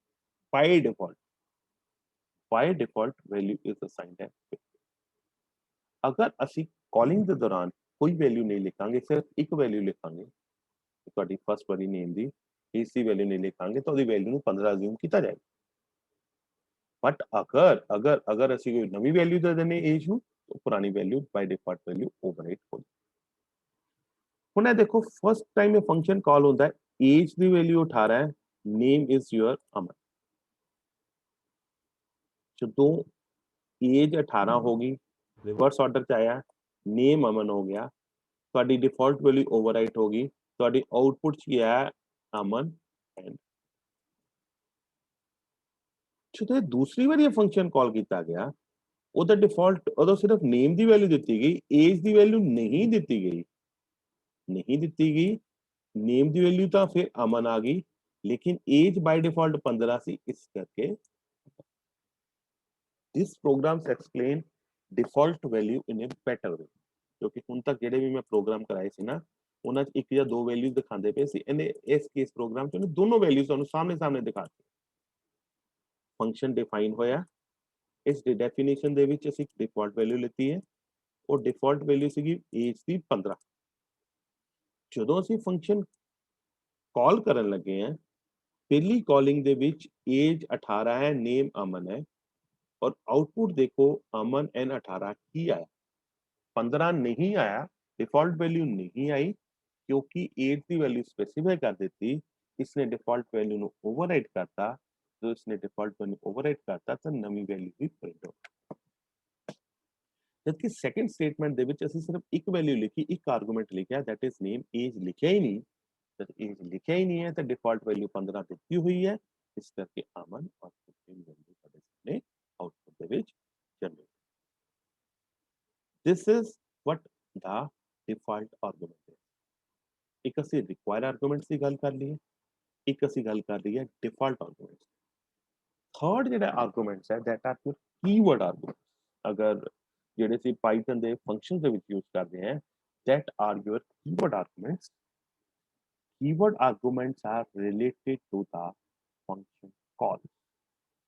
by default. By default value is assigned at 50। ਅਗਰ ਅਸੀਂ ਕਾਲਿੰਗ ਦੇ ਦੌਰਾਨ ਕੋਈ ਵੈਲਿਊ ਨਹੀਂ ਲਿਖਾਂਗੇ, ਸਿਰਫ ਇੱਕ ਵੈਲਿਊ ਲਿਖਾਂਗੇ, ਤੁਹਾਡੀ ਫਸਟ ਵਾਰੀ ਨੇਮ ਦੀ ਏਜ ਦੀ ਵੈਲਿਊ ਨਹੀਂ ਲਿਖਾਂਗੇ, ਤਾਂ ਉਹਦੀ ਵੈਲਿਊ ਨੂੰ 15 ਅਸਿਊਮ ਕੀਤਾ ਜਾਏਗਾ। ਬਟ ਅਗਰ ਅਸੀਂ ਕੋਈ ਨਵੀਂ ਵੈਲਿਊ ਦੇ ਦਿੰਦੇ ਏਜ ਨੂੰ, ਤਾਂ ਪੁਰਾਣੀ ਵੈਲਿਊ ਬਾਈ ਡਿਫਾਲਟ ਵੈਲਿਊ ਓਵਰਰਾਈਟ ਹੋ ਜਾਏਗੀ। ਹੁਣ ਇਹ ਦੇਖੋ ਫਸਟ ਟਾਈਮ ਇਹ ਫੰਕਸ਼ਨ ਕਾਲ ਹੁੰਦਾ ਹੈ, ਏਜ ਦੀ ਵੈਲਿਊ 18 ਹੈ, ਨੇਮ ਇਜ਼ ਯੂਅਰ ਅਮਨ। ਜਦੋਂ ਏਜ 18 ਹੋ ਗਈ, ਰਿਵਰਸ ਆਰਡਰ ਚ ਆਇਆ, ਨੇਮ ਅਮਨ ਹੋ ਗਿਆ, ਤੁਹਾਡੀ ਡਿਫਾਲਟ ਵੈਲਿਊ ਓਵਰਰਾਈਟ ਹੋ ਗਈ, ਤੁਹਾਡੀ ਆਊਟਪੁੱਟ ਚ ਕੀ ਆਇਆ, ਅਮਨ ਐਂਡ। ਜਦੋਂ ਦੂਸਰੀ ਵਾਰੀ ਇਹ ਫੰਕਸ਼ਨ ਕਾਲ ਕੀਤਾ ਗਿਆ, ਉਹਦਾ ਡਿਫਾਲਟ ਉਦੋਂ ਸਿਰਫ ਨੇਮ ਦੀ ਵੈਲਿਊ ਦਿੱਤੀ ਗਈ, ਏਜ ਦੀ ਵੈਲਿਊ ਨਹੀਂ ਦਿੱਤੀ ਗਈ, ਨਹੀਂ ਦਿੱਤੀ ਗਈ। ਨੇਮ ਦੀ ਵੈਲਿਊ ਤਾਂ ਫਿਰ ਅਮਨ ਆ ਗਈ, ਲੇਕਿਨ ਏਜ ਬਾਈ ਡਿਫਾਲਟ 15 ਸੀ, ਇਸ ਕਰਕੇ this programs explain default value in a better way। ਕਿਉਂਕਿ ਹੁਣ ਤੱਕ ਜਿਹੜੇ ਵੀ ਮੈਂ ਪ੍ਰੋਗਰਾਮ ਕਰਾਏ ਸੀ ਨਾ, ਉਹਨਾਂ 'ਚ ਇੱਕ ਜਾਂ ਦੋ ਵੈਲਿਊਜ਼ ਦਿਖਾਉਂਦੇ ਪਏ ਸੀ, ਇਹਨੇ ਇਸ ਕੇਸ ਪ੍ਰੋਗਰਾਮ 'ਚ ਉਹਨੇ ਦੋਨੋਂ ਵੈਲਿਊਜ਼ ਤੁਹਾਨੂੰ ਸਾਹਮਣੇ ਦਿਖਾਤੀ। ਫੰਕਸ਼ਨ ਡਿਫਾਈਨ ਹੋਇਆ, ਇਸ ਦੀ ਡੈਫੀਨੇਸ਼ਨ ਦੇ ਵਿੱਚ ਅਸੀਂ ਡਿਫਾਲਟ ਵੈਲਿਊ ਲਿੱਤੀ ਹੈ, ਉਹ ਡਿਫਾਲਟ ਵੈਲਿਊ ਸੀਗੀ ਏਜ ਦੀ 15। ਜਦੋਂ ਅਸੀਂ ਫੰਕਸ਼ਨ ਕਾਲ ਕਰਨ ਲੱਗੇ ਹਾਂ, ਪਹਿਲੀ ਕਾਲਿੰਗ ਦੇ ਵਿੱਚ ਏਜ 18 ਹੈ, ਨੇਮ ਅਮਨ ਹੈ, और आउटपुट देखो अमन एन 18 ही आया, 15 नहीं आया, डिफॉल्ट वैल्यू नहीं आई, क्योंकि 8 की वैल्यू स्पेसिफाई कर देती, इसने डिफॉल्ट वैल्यू ਨੂੰ ओवरराइट करता। जो इसने डिफॉल्ट वैल्यू ओवरराइट करता ਤਾਂ ਨਵੀਂ ਵੈਲਿਊ ਵੀ ਪ੍ਰਿੰਟ ਹੋ। ਜਦਕਿ ਸੈਕੰਡ ਸਟੇਟਮੈਂਟ ਦੇ ਵਿੱਚ ਅਸੀਂ ਸਿਰਫ ਇੱਕ ਵੈਲਿਊ ਲਿਖੀ, ਇੱਕ ਆਰਗੂਮੈਂਟ ਲਿਖਿਆ, दैट इज नेम, एज ਲਿਖਿਆ ਹੀ ਨਹੀਂ। ਜਦ ਏਜ ਲਿਖਿਆ ਹੀ ਨਹੀਂ ਹੈ ਤਾਂ ਡਿਫਾਲਟ ਵੈਲਿਊ 15 ਦਿੱਤੀ ਹੋਈ ਹੈ, ਇਸ ਕਰਕੇ ਅਮਨ ਔਰ 15 ਵੈਲਿਊ ਸਾਡੇ ਸਾਹਮਣੇ ਆਊਟਪੁੱਟ ਦੇ ਵਿੱਚ generate. This is what the default argument ਹੈ। ਇੱਕ ਅਸੀਂ ਰਿਕੁਆਇਰ ਆਰਗੂਮੈਂਟਸ ਦੀ ਗੱਲ ਕਰ ਲਈਏ, ਇੱਕ ਅਸੀਂ ਗੱਲ ਕਰ ਲਈ ਹੈ ਡਿਫਾਲਟ ਆਰਗੂਮੈਂਟਸ। ਥਰਡ ਜਿਹੜਾ ਆਰਗੂਮੈਂਟਸ ਹੈ, that R your keyword arguments. ਅਗਰ ਜਿਹੜੇ ਅਸੀਂ ਪਾਈਥਨ ਦੇ ਫੰਕਸ਼ਨਸ ਦੇ ਵਿੱਚ ਯੂਜ਼ ਕਰਦੇ ਹਾਂ, that R your keyword arguments. Keyword arguments are related to the function call।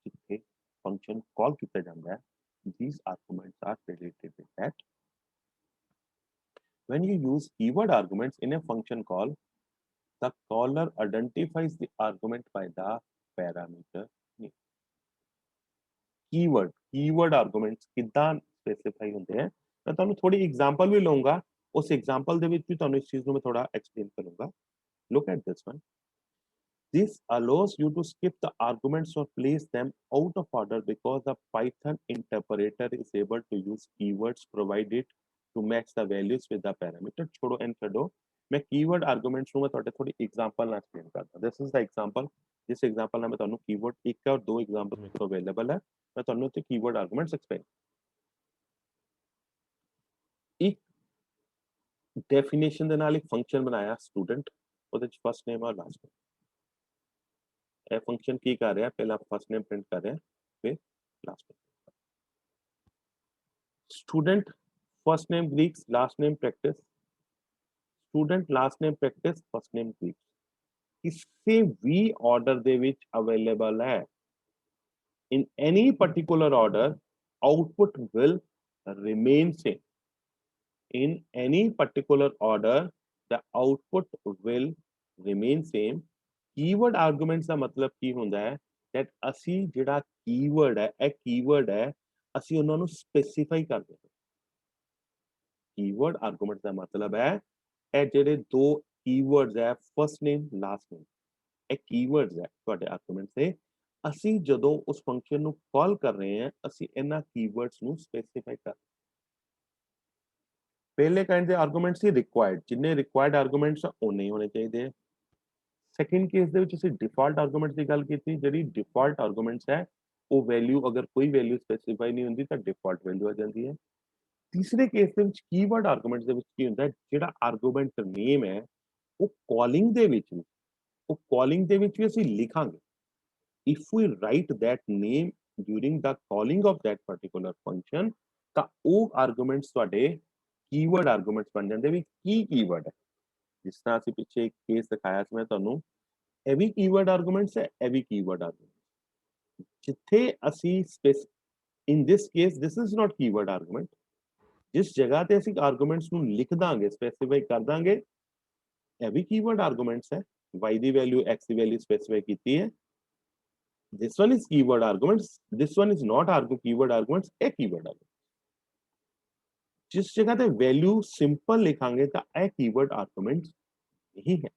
ਜਿੱਥੇ function call ਕੀਤਾ ਜਾਂਦਾ ਹੈ, these arguments are related with that. When you use keyword arguments in a function call, the caller identifies the argument by the parameter name. Keyword arguments ਕਿੱਦਾਂ specify ਹੁੰਦੇ ਆ ਮੈਂ ਤੁਹਾਨੂੰ ਥੋੜੀ ਐਗਜ਼ਾਮਪਲ ਵੀ ਲਵਾਂਗਾ ਉਸ ਐਗਜ਼ਾਮਪਲ ਦੇ ਵਿੱਚ ਵੀ ਤੁਹਾਨੂੰ ਇਸ ਚੀਜ਼ ਨੂੰ ਮੈਂ ਥੋੜਾ ਐਕਸਪਲੇਨ ਕਰੂੰਗਾ look at this one. This allows you to skip the arguments or place them out of order because the Python interpreter is able to use keywords provided to match the values with the parameter. छोड़ो and छोड़ो मैं keyword arguments ਨੂੰ ਮੈਂ ਤੁਹਾਡੇ ਥੋੜੀ example ਨਾਲ explain ਕਰਦਾ this is the example ਜਿਸ ਐਗਜ਼ਾਮਪਲ ਨਾਲ ਮੈਂ ਤੁਹਾਨੂੰ ਕੀਵਰਡ ਇੱਕ ਔਰ ਦੋ ਐਗਜ਼ਾਮਪਲ ਮੇਰੇ ਕੋਲ ਅਵੇਲੇਬਲ ਹੈ ਮੈਂ ਤੁਹਾਨੂੰ ਉੱਤੇ ਕੀਵਰਡ ਆਰਗੂਮੈਂਟਸ ਐਕਸਪਲੇਨ ਇੱਕ ਡੈਫੀਨੇਸ਼ਨ ਦੇ ਨਾਲ ਇੱਕ ਫੰਕਸ਼ਨ ਬਣਾਇਆ ਸਟੂਡੈਂਟ ਉਹਦੇ ਚ ਫਸਟ ਨੇਮ ਔਰ ਲਾਸਟ ਨੇਮ ਇਹ ਫੰਕਸ਼ਨ ਕੀ ਕਰ ਰਿਹਾ ਪਹਿਲਾਂ ਫਸਟ ਨੇਮ ਪ੍ਰਿੰਟ ਕਰ ਰਿਹਾ ਫਿਰ last name student first name Greeks last name practice student last name practice first name Greeks ਕਿਸੇ ਵੀ ਆਰਡਰ ਦੇ ਵਿੱਚ ਅਵੇਲੇਬਲ ਹੈ in any particular order output will remain same in any particular order the output will remain same keyword arguments ਦਾ ਮਤਲਬ ਕੀ ਹੁੰਦਾ ਹੈ that ਅਸੀਂ ਜਿਹੜਾ keyword ਹੈ ਇਹ keyword ਹੈ ਅਸੀਂ ਉਹਨਾਂ ਨੂੰ ਸਪੈਸੀਫਾਈ ਕਰਦੇ ਹਾਂ keyword arguments ਦਾ ਮਤਲਬ ਹੈ ਇਹ ਜਿਹੜੇ ਦੋ keywords ਹੈ first name last name ਇਹ keywords ਹੈ ਤੁਹਾਡੇ arguments ਦੇ ਅਸੀਂ ਜਦੋਂ ਉਸ ਫੰਕਸ਼ਨ ਨੂੰ ਕਾਲ ਕਰ ਰਹੇ ਹਾਂ ਅਸੀਂ ਇਹਨਾਂ ਕੀਵਰਡਸ ਨੂੰ ਸਪੈਸੀਫਾਈ ਕਰ ਪਹਿਲੇ ਕਾਈਂਡ ਦੇ ਆਰਗੂਮੈਂਟਸ ਸੀ ਰਿਕੁਆਇਰਡ ਜਿੰਨੇ ਰਿਕੁਆਇਰਡ ਆਰਗੂਮੈਂਟਸ ਉਹਨੇ ਹੋਣੇ ਚਾਹੀਦੇ ਸੈਕੰਡ ਕੇਸ ਦੇ ਵਿੱਚ ਅਸੀਂ ਡਿਫਾਲਟ ਆਰਗੂਮੈਂਟਸ ਦੀ ਗੱਲ ਕੀਤੀ ਜਿਹੜੀ ਡਿਫਾਲਟ ਆਰਗੂਮੈਂਟਸ ਹੈ ਉਹ ਵੈਲਿਊ ਅਗਰ ਕੋਈ ਵੈਲਿਊ ਸਪੈਸੀਫਾਈ ਨਹੀਂ ਹੁੰਦੀ ਤਾਂ ਡਿਫਾਲਟ ਵੈਲਿਊ ਆ ਜਾਂਦੀ ਹੈ ਤੀਸਰੇ ਕੇਸ ਦੇ ਵਿੱਚ ਕੀਵਰਡ ਆਰਗੂਮੈਂਟਸ ਦੇ ਵਿੱਚ ਕੀ ਹੁੰਦਾ ਜਿਹੜਾ ਆਰਗੂਮੈਂਟ ਨੇਮ ਹੈ ਉਹ ਕਾਲਿੰਗ ਦੇ ਵਿੱਚ ਵੀ ਅਸੀਂ ਲਿਖਾਂਗੇ if we write that name during the calling of that particular function ਤਾਂ ਉਹ ਆਰਗੂਮੈਂਟਸ ਤੁਹਾਡੇ ਕੀਵਰਡ ਆਰਗੂਮੈਂਟਸ ਬਣ ਜਾਂਦੇ ਵੀ ਕੀ ਕੀਵਰਡ ਹੈ ਜਿਸ ਤਰ੍ਹਾਂ ਅਸੀਂ ਪਿੱਛੇ ਇੱਕ ਕੇਸ ਦਿਖਾਇਆ ਸੀ ਮੈਂ ਤੁਹਾਨੂੰ ਇਹ ਵੀ ਕੀਵਰਡ ਆਰਗੂਮੈਂਟਸ ਹੈ ਇਹ ਵੀ ਕੀਵਰਡ ਆਰਗੂਮੈਂਟਸ ਜਿੱਥੇ ਅਸੀਂ in this case this is not keyword argument ਜਿਸ ਜਗ੍ਹਾ ਤੇ ਅਸੀਂ ਆਰਗੂਮੈਂਟਸ ਨੂੰ ਲਿਖ ਦਾਂਗੇ ਸਪੈਸੀਫਾਈ ਕਰ ਦਾਂਗੇ ਇਹ ਵੀ ਕੀਵਰਡ ਆਰਗੂਮੈਂਟਸ ਹੈ y ਦੀ ਵੈਲਿਊ x ਦੀ ਵੈਲਿਊ ਸਪੈਸੀਫਾਈ ਕੀਤੀ ਹੈ this one is keyword arguments this one is not keyword arguments a keyword argument जिस जगह पे वैल्यू सिंपल लिखांगे तो ए कीवर्ड आर्गूमेंट्स नहीं है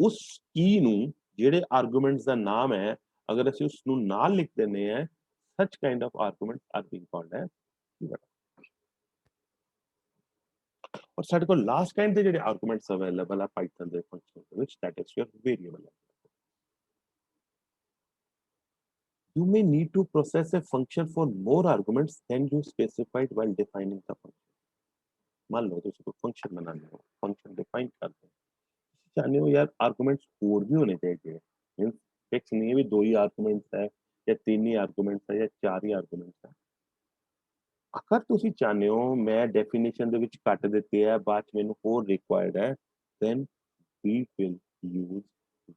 उस की ਨੂੰ ਜਿਹੜੇ ਆਰਗੂਮੈਂਟਸ ਦਾ ਨਾਮ ਹੈ ਅਗਰ ਅਸੀਂ ਉਸ ਨੂੰ ਨਾਲ ਲਿਖ ਦਿੰਨੇ ਆ such kind of arguments are being called as keyword ਔਰ ਸਾਡੇ ਕੋਲ ਲਾਸਟ ਕਾਈਂਡ ਦੇ ਜਿਹੜੇ ਆਰਗੂਮੈਂਟਸ ਅਵੇਲੇਬਲ ਆ ਪਾਈਥਨ ਦੇ ਫੰਕਸ਼ਨ ਦੇ ਵਿੱਚ that is your variable You may need to process a function for more arguments than you specified while defining the function. मान लो तुझे कोई फंक्शन बनाना हो फंक्शन डिफाइन करते हैं चाहते हो यार आर्गुमेंट्स और भी होने चाहिए मींस फिक्स नहीं है भी दो ही आर्गुमेंट्स है या तीन ही आर्गुमेंट्स है या चार ही आर्गुमेंट्स है अगर ਤੁਸੀਂ ਚਾਹਨੇ ਹੋ ਮੈਂ ਡੈਫੀਨੇਸ਼ਨ ਦੇ ਵਿੱਚ ਕੱਟ ਦਿੱਤੀ ਹੈ ਬਾਅਦ ਚ ਮੈਨੂੰ ਹੋਰ ਰਿਕੁਆਇਰਡ ਹੈ then we will use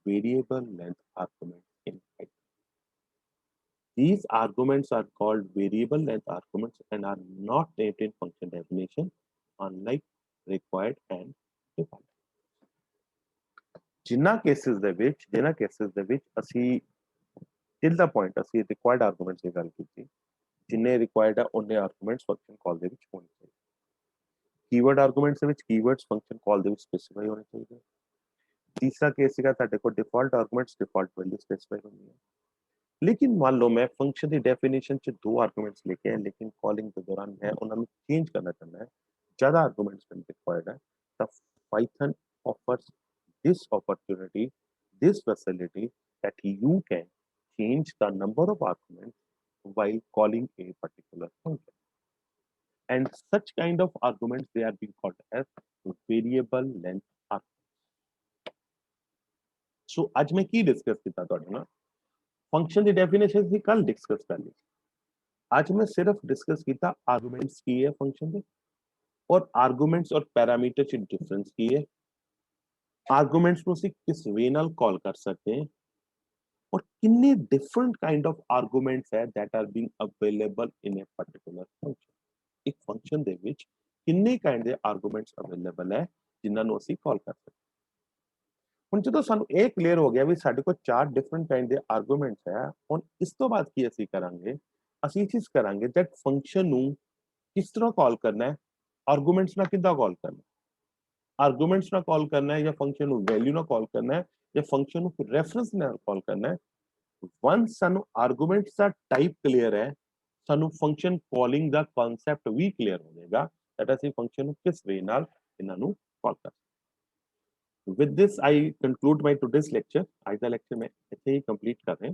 variable length arguments in Python. These arguments are called variable length arguments and are not named in function definition, unlike required and default. ਜਿਨ੍ਹਾਂ ਕੇਸਿਸ ਦੇ ਵਿੱਚ ਅਸੀਂ till the point ਅਸੀਂ required arguments ਦੀ ਗੱਲ ਕੀਤੀ ਜਿੰਨੇ required ਆ ਉਹਨੇ arguments function call ਦੇ ਵਿੱਚ ਹੋਣੇ ਚਾਹੀਦੇ keyword arguments ਦੇ ਵਿੱਚ keywords function call ਦੇ ਵਿੱਚ specify ਹੋਣੇ ਚਾਹੀਦੇ ਤੀਸਰਾ ਕੇਸ ਸੀਗਾ ਤੁਹਾਡੇ ਕੋਲ default arguments default value specify ਹੋਣੀ ਹੈ लेकिन मान लो मैं फंक्शन की डेफिनेशन से दो आर्गुमेंट्स लेके हैं लेकिन कॉलिंग के दौरान मैं उन्हें चेंज करना चाहता है ज्यादा आर्गुमेंट्स रिक्वायर्ड है तब Python offers this opportunity this facility that you can change the number of arguments while calling a particular function and such kind of arguments they are being called as variable length arguments so आज मैं की discuss किया ਤੁਹਾਡੇ ਨਾਲ function की definition भी कल discuss कर ली आज मैं सिर्फ डिस्कस किया आर्गुमेंट्स की है फंक्शन के और आर्गुमेंट्स और पैरामीटर से डिफरेंस की है आर्गुमेंट्स को किस वे नाल कॉल कर सकते हैं ਔਰ ਕਿੰਨੇ ਡਿਫਰੈਂਟ ਕਾਈਂਡ ਆਫ ਆਰਗੂਮੈਂਟਸ ਹੈ that are being available in a particular function। ਇੱਕ ਫੰਕਸ਼ਨ ਦੇ ਵਿੱਚ ਕਿੰਨੇ ਕਾਈਂਡ ਦੇ ਆਰਗੂਮੈਂਟਸ ਅਵੇਲੇਬਲ ਹੈ ਜਿਨ੍ਹਾਂ ਨੂੰ ਅਸੀਂ ਕਾਲ ਕਰ ਸਕਦੇ। ਹੁਣ ਜਦੋਂ ਸਾਨੂੰ ਇਹ ਕਲੀਅਰ ਹੋ ਗਿਆ ਵੀ ਸਾਡੇ ਕੋਲ ਚਾਰ ਡਿਫਰੈਂਟ ਕਾਈਂਡ ਦੇ ਆਰਗੂਮੈਂਟਸ ਹੈ, ਹੁਣ ਇਸ ਤੋਂ ਬਾਅਦ ਕੀ ਅਸੀਂ ਕਰਾਂਗੇ, ਅਸੀਂ ਇਹ ਚੀਜ਼ ਕਰਾਂਗੇ that ਫੰਕਸ਼ਨ ਨੂੰ ਕਿਸ ਤਰ੍ਹਾਂ ਕਾਲ ਕਰਨਾ ਹੈ, ਆਰਗੂਮੈਂਟਸ ਨਾਲ ਕਿੱਦਾਂ ਕਾਲ ਕਰਨਾ ਹੈ, ਆਰਗੂਮੈਂਟਸ ਨਾਲ ਕਾਲ ਕਰਨਾ ਹੈ ਜਾਂ ਫੰਕਸ਼ਨ ਨੂੰ ਵੈਲਿਊ ਨਾਲ ਕਾਲ ਕਰਨਾ ਹੈ ਜਾਂ ਫੰਕਸ਼ਨ ਨੂੰ ਰੈਫਰੈਂਸ ਨਾਲ ਕਾਲ ਕਰਨਾ ਹੈ। ਵੰਸ ਸਾਨੂੰ ਆਰਗੂਮੈਂਟਸ ਦਾ ਟਾਈਪ ਕਲੀਅਰ ਹੈ, ਸਾਨੂੰ ਫੰਕਸ਼ਨ ਕਾਲਿੰਗ ਦਾ ਕਨਸੈਪਟ ਵੀ ਕਲੀਅਰ ਹੋ ਜਾਏਗਾ that ਅਸੀਂ ਫੰਕਸ਼ਨ ਨੂੰ ਕਿਸ ਵੇ ਨਾਲ ਇਹਨਾਂ ਨੂੰ ਕਾਲ ਕਰ ਸਕਦੇ। With this I conclude my today's lecture। ਅੱਜ ਦਾ ਲੈਕਚਰ ਮੈਂ ਇੱਥੇ ਹੀ ਕੰਪਲੀਟ ਕਰ ਰਿਹਾ।